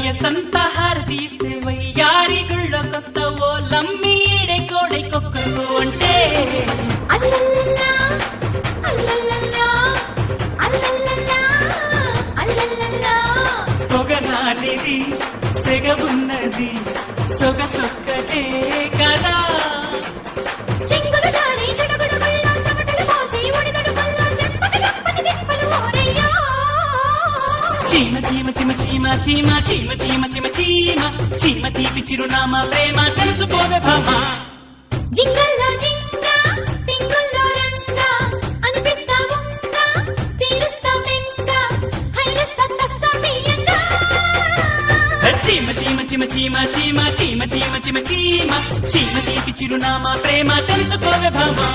వయసంతా హారతీస్తే వయ్యారి గుళ్ళకొస్తావో లమ్మి ఈడే కోడై కొక్కో అంటే అల్లల్లల్లా, అల్లల్లల్లా, అల్లల్లల్లా, అల్లల్లల్లా. పొగనాటిది సెగవున్నది సొగసొక్కటే కదా చెంగులు జారి చెడబుడు బళ్ళ చెమటలు పోసి ఒడిదడు బల్ల చెంపక చెంపకి దిప్పలు ఓరయ్యా. చీమ చీమ చీమ చీమ చీమ చీమ చీమ చీమ చీమ చీమ తీపి చిరునామా ప్రేమ తెలుసుకోవే భామా. జింగల్లో జింగ టింగుల్లో రంగ అనిపిస్తా ఉంగ తీరుస్తా మెంగ హైలెస్ సత్తసమియంగా. చీమ చీమ చీమ చీమ చీమ చీమ చీమ చీమ చీమ చీమ తీపి చిరునామా ప్రేమ తెలుసుకోవే భామా.